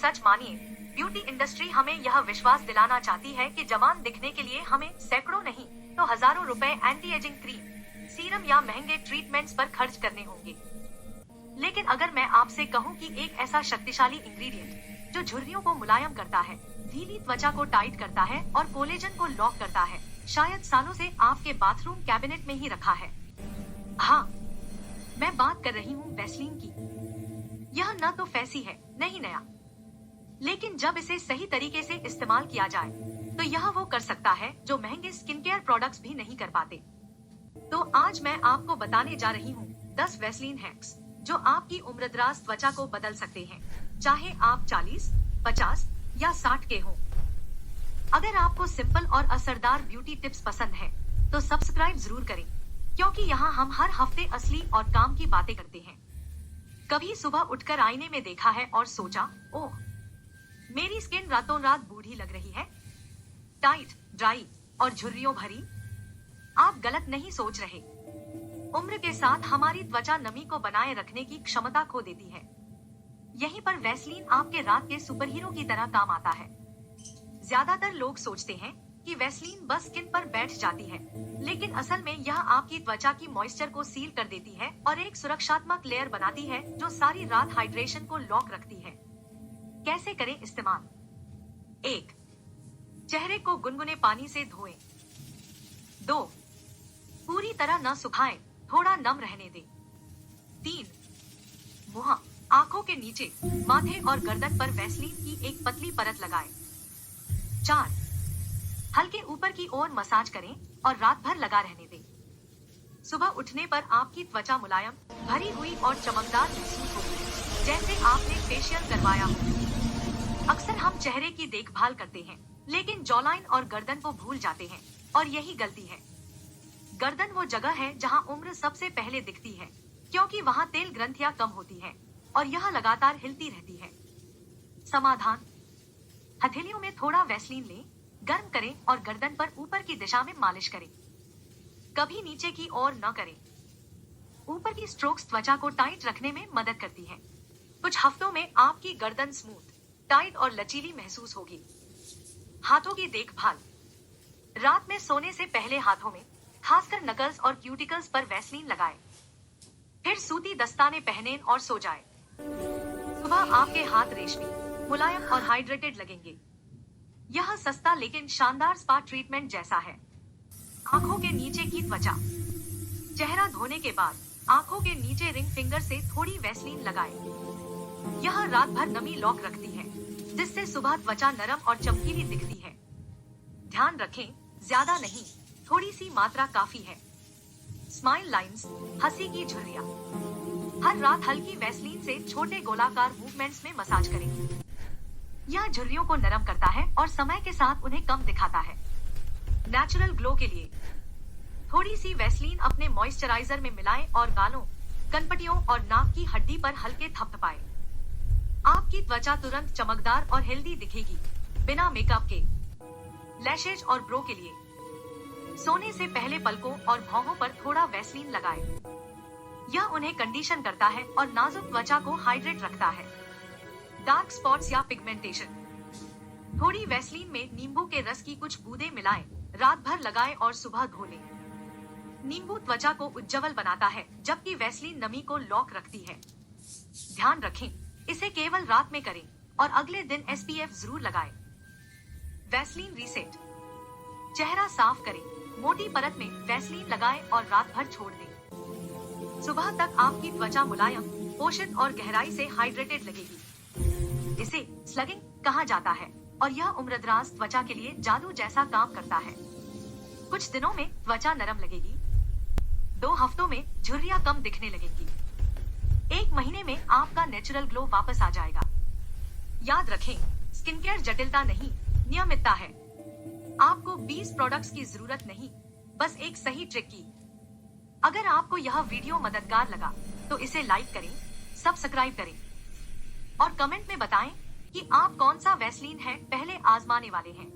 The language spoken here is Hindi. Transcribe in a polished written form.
सच मानिए, ब्यूटी इंडस्ट्री हमें यह विश्वास दिलाना चाहती है कि जवान दिखने के लिए हमें सैकड़ों नहीं तो हजारों रुपए एंटी एजिंग क्रीम, सीरम या महंगे ट्रीटमेंट्स पर खर्च करने होंगे। लेकिन अगर मैं आपसे कहूँ कि एक ऐसा शक्तिशाली इंग्रेडिएंट जो झुर्रियों को मुलायम करता है, ढीली त्वचा को टाइट करता है और कोलेजन को लॉक करता है, शायद सालों से आपके बाथरूम कैबिनेट में ही रखा है। हाँ, मैं बात कर रही हूँ वैसलीन की। यह न तो फैंसी है, नहीं नया, लेकिन जब इसे सही तरीके से इस्तेमाल किया जाए तो यह वो कर सकता है जो महंगे स्किन केयर प्रोडक्ट्स भी नहीं कर पाते। तो आज मैं आपको बताने जा रही हूँ 10 वैसलीन हैक्स जो आपकी उम्रदराज त्वचा को बदल सकते हैं, चाहे आप 40, 50 या 60 के हों। अगर आपको सिंपल और असरदार ब्यूटी टिप्स पसंद है तो सब्सक्राइब जरूर करें, क्योंकि यहाँ हम हर हफ्ते असली और काम की बातें करते हैं। कभी सुबह उठकर आईने में देखा है और सोचा, ओह, मेरी स्किन रातों रात बूढ़ी लग रही है, टाइट, ड्राई और झुर्रियों भरी? आप गलत नहीं सोच रहे। उम्र के साथ हमारी त्वचा नमी को बनाए रखने की क्षमता खो देती है। यहीं पर वैसलीन आपके रात के सुपरहीरो की तरह काम आता है। ज्यादातर लोग सोचते हैं कि वैसलीन बस स्किन पर बैठ जाती है, लेकिन असल में यह आपकी त्वचा की मॉइस्चर को सील कर देती है और एक सुरक्षात्मक लेयर बनाती है जो सारी रात हाइड्रेशन को लॉक रखती है। कैसे करें इस्तेमाल? 1. चेहरे को गुनगुने पानी से धोएं। 2. पूरी तरह न सुखाएं, थोड़ा नम रहने दें। 3. मुंह, आंखों के नीचे, माथे और गर्दन पर वैसलीन की एक पतली परत लगाएं। 4. हल्के ऊपर की ओर मसाज करें और रात भर लगा रहने दें। सुबह उठने पर आपकी त्वचा मुलायम, भरी हुई और चमकदार महसूस होगी, जैसे आपने फेशियल करवाया हो। अक्सर हम चेहरे की देखभाल करते हैं, लेकिन जॉलाइन और गर्दन को भूल जाते हैं, और यही गलती है। गर्दन वो जगह है जहां उम्र सबसे पहले दिखती है, क्योंकि वहां तेल ग्रंथियां कम होती हैं और यह लगातार हिलती रहती है। समाधान: हथेलियों में थोड़ा वैसलीन लें, गर्म करें और गर्दन पर ऊपर की दिशा में मालिश करें। कभी नीचे की ओर न करें। ऊपर की स्ट्रोक्स त्वचा को टाइट रखने में मदद करती हैं। कुछ हफ्तों में आपकी गर्दन स्मूथ, टाइट और लचीली महसूस होगी। हाथों की देखभाल: रात में सोने से पहले हाथों में, खासकर नकल्स और क्यूटिकल्स पर वैसलीन लगाएं। फिर सूती दस्ताने पहनें और सो जाएं। सुबह आपके हाथ रेशमी, मुलायम और हाइड्रेटेड लगेंगे। यह सस्ता लेकिन शानदार स्पा ट्रीटमेंट जैसा है। आंखों के नीचे की त्वचा: चेहरा धोने के बाद आंखों के नीचे रिंग फिंगर से थोड़ी वैसलीन लगाएं। यह रात भर नमी लॉक रखती है, जिससे सुबह त्वचा नरम और चमकीली दिखती है। ध्यान रखें, ज्यादा नहीं, थोड़ी सी मात्रा काफी है। स्माइल लाइंस, हंसी की झुर्रियां: हर रात हल्की वैसलीन से छोटे गोलाकार मूवमेंट्स में मसाज करें। यह झुर्रियों को नरम करता है और समय के साथ उन्हें कम दिखाता है। नेचुरल ग्लो के लिए थोड़ी सी वैसलीन अपने मॉइस्चराइजर में मिलाएं और गालों, कनपटियों और नाक की हड्डी पर हल्के थपथपाएं। आपकी त्वचा तुरंत चमकदार और हेल्दी दिखेगी, बिना मेकअप के। लैशेज और ब्रो के लिए सोने से पहले पलकों और भौहों पर थोड़ा वैसलीन लगाएं। यह उन्हें कंडीशन करता है और नाजुक त्वचा को हाइड्रेट रखता है। डार्क स्पॉट्स या पिगमेंटेशन: थोड़ी वैसलीन में नींबू के रस की कुछ बूंदें मिलाएं, रात भर लगाएं और सुबह धो लें। नींबू त्वचा को उज्ज्वल बनाता है, जबकि वैसलीन नमी को लॉक रखती है। ध्यान रखें, इसे केवल रात में करें और अगले दिन SPF जरूर लगाएं। वैसलीन रीसेट: चेहरा साफ करें, मोटी परत में वैसलीन लगाएं और रात भर छोड़ दें। सुबह तक आपकी त्वचा मुलायम, पोषित और गहराई से हाइड्रेटेड लगेगी। इसे स्लगिंग कहा जाता है और यह उम्रदराज त्वचा के लिए जादू जैसा काम करता है। कुछ दिनों में त्वचा नरम लगेगी, 2 हफ्तों में झुर्रियां कम दिखने लगेंगी, 1 महीने में आपका नेचुरल ग्लो वापस आ जाएगा। याद रखें, स्किन केयर जटिलता नहीं, नियमितता है। आपको 20 प्रोडक्ट्स की जरूरत नहीं, बस एक सही ट्रिक की। अगर आपको यह वीडियो मददगार लगा तो इसे लाइक करें, सब्सक्राइब करें और कमेंट में बताएं कि आप कौन सा वैसलीन है पहले आजमाने वाले हैं।